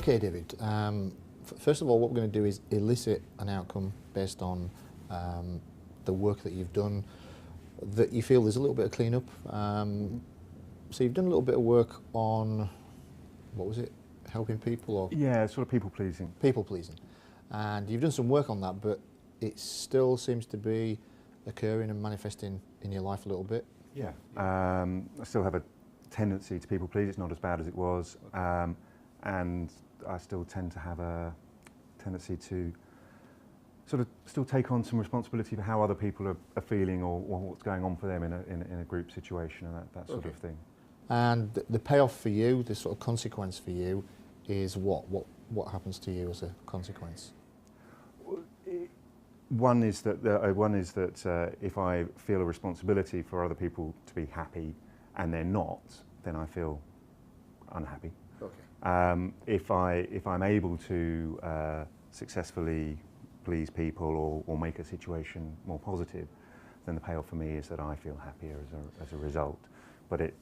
Okay, David. First of all, what we're going to do is elicit an outcome based on the work that you've done, that you feel there's a little bit of clean-up. So you've done a little bit of work on, what was it, helping people or? Yeah, sort of people-pleasing. People-pleasing. And you've done some work on that, but it still seems to be occurring and manifesting in your life a little bit. Yeah. I still have a tendency to people-please. It's not as bad as it was. And I still tend to have a tendency to sort of still take on some responsibility for how other people are feeling or what's going on for them in a group situation and that sort of thing. And the payoff for you, the sort of consequence for you, is what? What happens to you as a consequence? One is that if I feel a responsibility for other people to be happy and they're not, then I feel unhappy. Okay. If I'm able to successfully please people or make a situation more positive, then the payoff for me is that I feel happier as a result. But it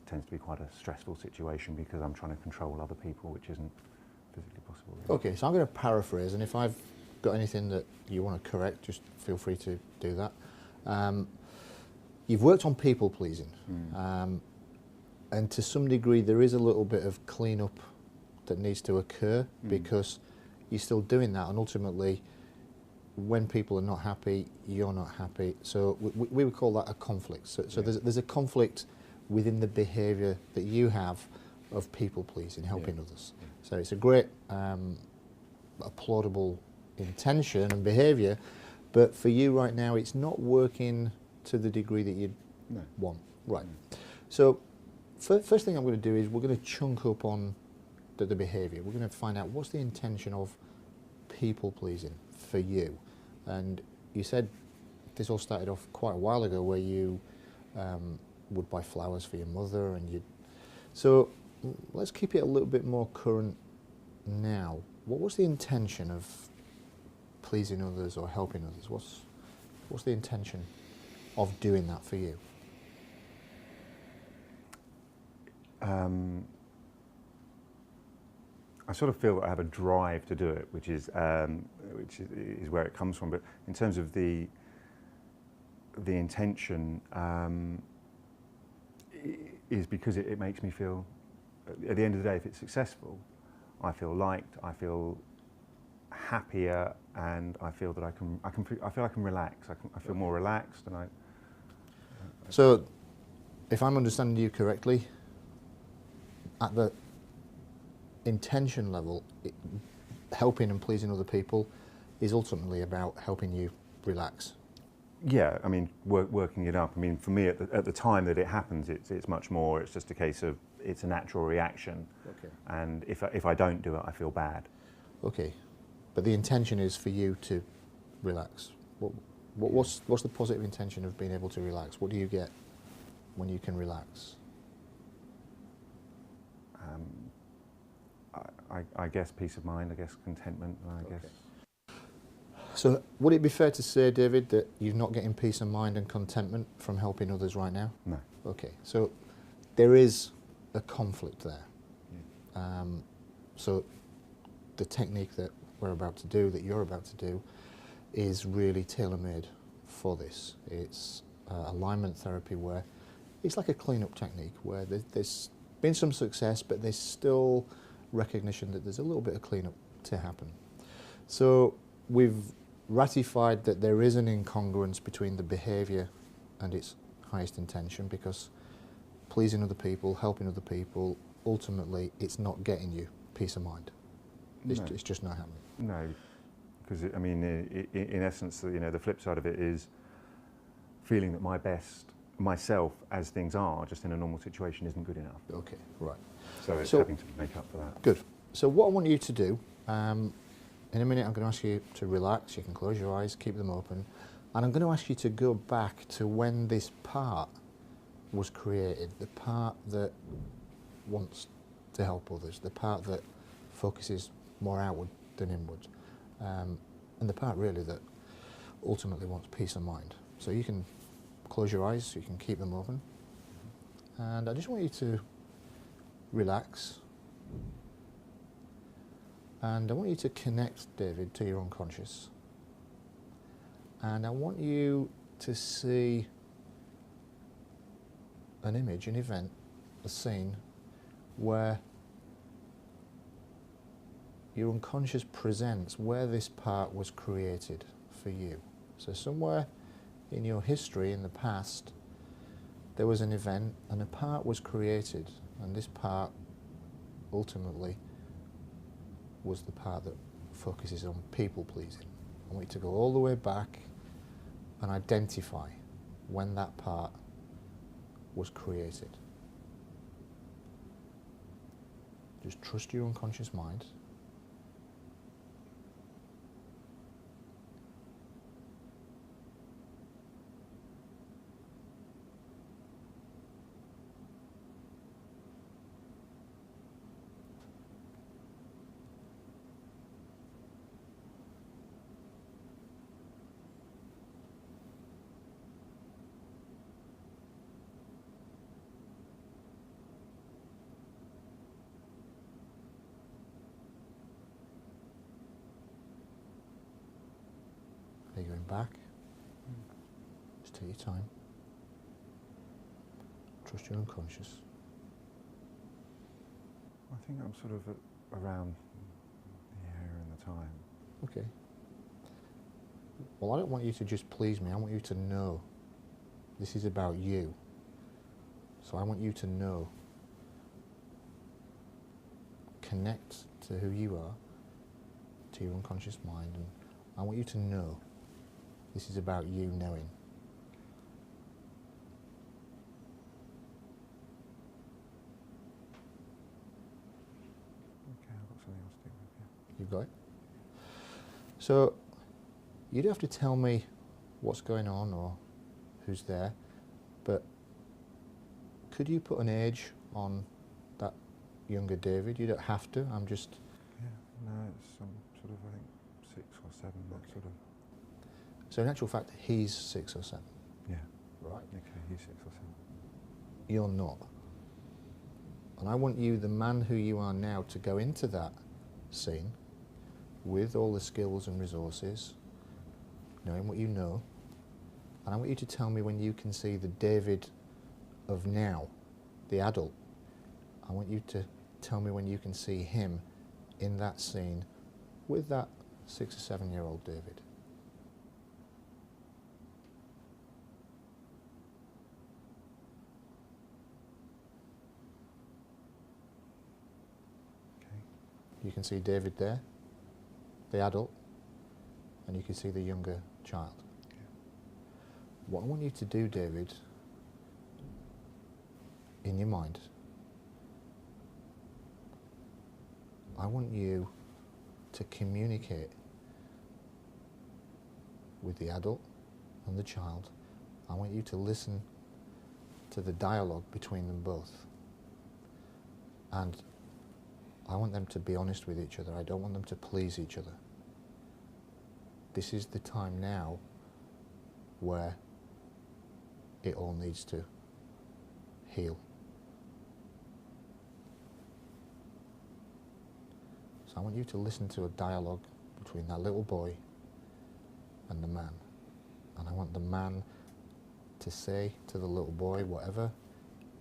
tends to be quite a stressful situation because I'm trying to control other people, which isn't physically possible. Really. Okay, so I'm going to paraphrase, and if I've got anything that you want to correct, just feel free to do that. You've worked on people pleasing, and to some degree there is a little bit of clean-up that needs to occur because you're still doing that, and ultimately when people are not happy, you're not happy. So we would call that a conflict. So there's a conflict within the behaviour that you have of people pleasing, helping others. So it's a great applaudable intention and behaviour, but for you right now it's not working to the degree that you'd want. Right. So first thing I'm going to do is we're going to chunk up on the behaviour. We're going to find out what's the intention of people pleasing for you. And you said this all started off quite a while ago where you would buy flowers for your mother, and so let's keep it a little bit more current now. What was the intention of pleasing others or helping others? What's the intention of doing that for you? I sort of feel that I have a drive to do it, which is where it comes from. But in terms of the intention, is because it makes me feel, at the end of the day, if it's successful, I feel liked, I feel happier, and I feel that I feel I can relax. I feel more relaxed, and So, if I'm understanding you correctly, at the intention level, helping and pleasing other people is ultimately about helping you relax. Yeah, I mean, working it up. I mean, for me, at the time that it happens, it's much more. It's just a case of it's a natural reaction. Okay. And if I don't do it, I feel bad. Okay, but the intention is for you to relax. What's the positive intention of being able to relax? What do you get when you can relax? I guess peace of mind. I guess contentment. I guess. So would it be fair to say, David, that you're not getting peace of mind and contentment from helping others right now? No. Okay, so there is a conflict there. Yeah. So the technique that we're about to do, that you're about to do, is really tailor-made for this. It's alignment therapy, where it's like a clean-up technique where there's been some success, but there's still recognition that there's a little bit of clean-up to happen. So we've ratified that there is an incongruence between the behaviour and its highest intention, because pleasing other people, helping other people, ultimately it's not getting you peace of mind. It's just not happening. No, because I mean, in essence, the flip side of it is feeling that my best myself, as things are, just in a normal situation, isn't good enough. Okay, right. So it's having to make up for that. Good. So what I want you to do, in a minute I'm going to ask you to relax. You can close your eyes, keep them open, and I'm going to ask you to go back to when this part was created, the part that wants to help others, the part that focuses more outward than inward, and the part really that ultimately wants peace of mind. So you can close your eyes, you can keep them open, and I just want you to relax And I want you to connect, David, to your unconscious. And I want you to see an image, an event, a scene where your unconscious presents where this part was created for you. So somewhere in your history, in the past, there was an event and a part was created, and this part ultimately was the part that focuses on people pleasing. I want you to go all the way back and identify when that part was created. Just trust your unconscious mind. Are you going back? Just take your time. Trust your unconscious. I think I'm sort of around the area and the time. Okay. Well, I don't want you to just please me. I want you to know this is about you. So I want you to know. Connect to who you are, to your unconscious mind, and I want you to know this is about you knowing. Okay, I've got something else to do with you. You've got it? So you don't have to tell me what's going on or who's there, but could you put an age on that younger David? You don't have to, I'm just... Yeah, no, it's some sort of, I think, 6 or 7, that sort of... So in actual fact, he's 6 or 7. Yeah. Right. Okay, he's 6 or 7. You're not. And I want you, the man who you are now, to go into that scene with all the skills and resources, knowing what you know, and I want you to tell me when you can see the David of now, the adult. I want you to tell me when you can see him in that scene with that 6 or 7-year-old David. You can see David there, the adult, and you can see the younger child. Yeah. What I want you to do, David, in your mind, I want you to communicate with the adult and the child. I want you to listen to the dialogue between them both. And I want them to be honest with each other. I don't want them to please each other. This is the time now where it all needs to heal. So I want you to listen to a dialogue between that little boy and the man. And I want the man to say to the little boy whatever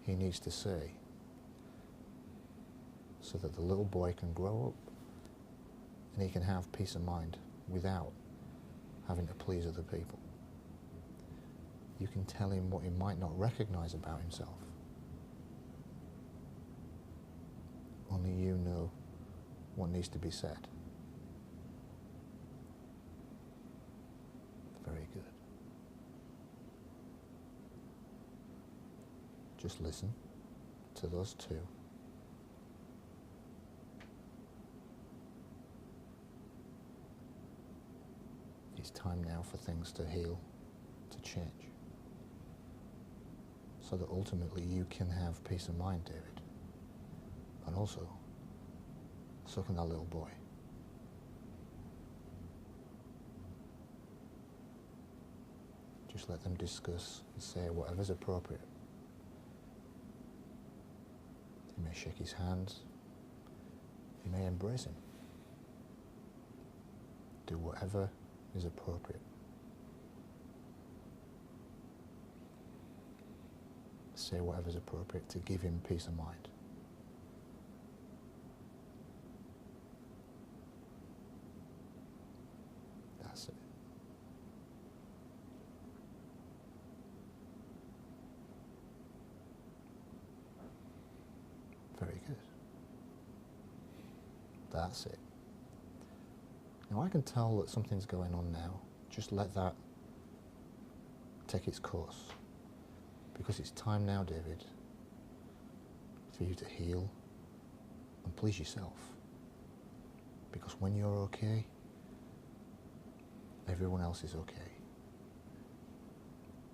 he needs to say, so that the little boy can grow up and he can have peace of mind without having to please other people. You can tell him what he might not recognize about himself. Only you know what needs to be said. Very good. Just listen to those two. It's time now for things to heal, to change, so that ultimately you can have peace of mind, David. And also, sucking that little boy. Just let them discuss and say whatever's appropriate. You may shake his hand, you may embrace him. do whatever is appropriate. Say whatever's appropriate to give him peace of mind. That's it. Very good. That's it. Now I can tell that something's going on now. Just let that take its course. Because it's time now, David, for you to heal and please yourself. Because when you're okay, everyone else is okay.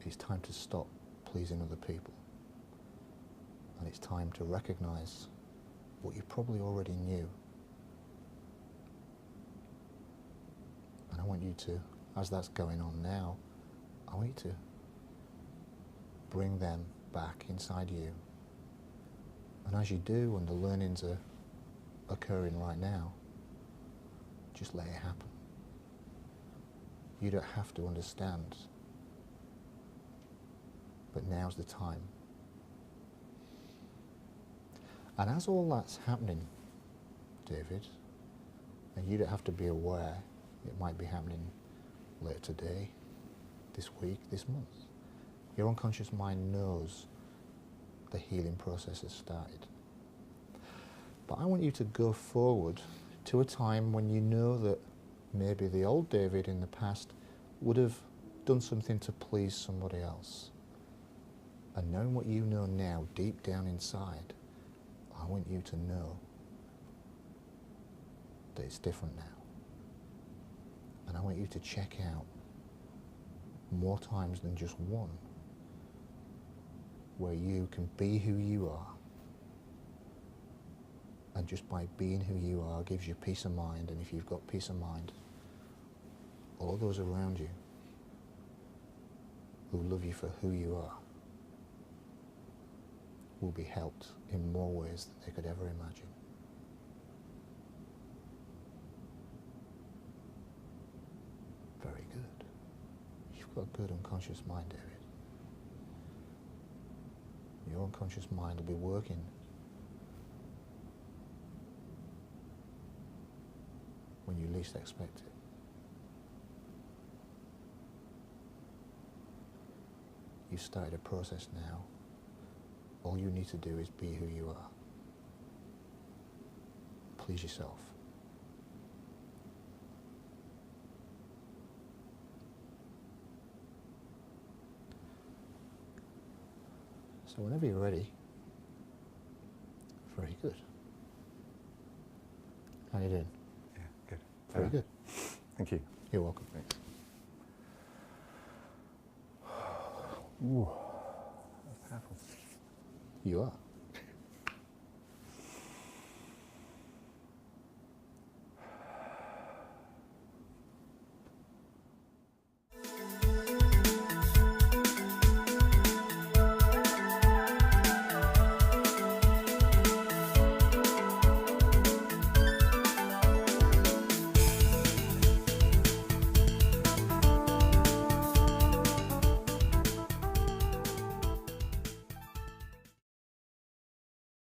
It's time to stop pleasing other people. And it's time to recognize what you probably already knew. And I want you to, as that's going on now, I want you to bring them back inside you. And as you do, and the learnings are occurring right now, just let it happen. You don't have to understand, but now's the time. And as all that's happening, David, and you don't have to be aware, it might be happening later today, this week, this month. Your unconscious mind knows the healing process has started. But I want you to go forward to a time when you know that maybe the old David in the past would have done something to please somebody else. And knowing what you know now, deep down inside, I want you to know that it's different now. And I want you to check out more times than just one, where you can be who you are. And just by being who you are gives you peace of mind, and if you've got peace of mind, all those around you who love you for who you are will be helped in more ways than they could ever imagine. Very good. You've got a good unconscious mind, David. Your unconscious mind will be working when you least expect it. You've started a process now. All you need to do is be who you are. Please yourself. So whenever you're ready, very good. How you doing? Yeah, good. Very good. Thank you. You're welcome. Thanks. Ooh, that's powerful. You are.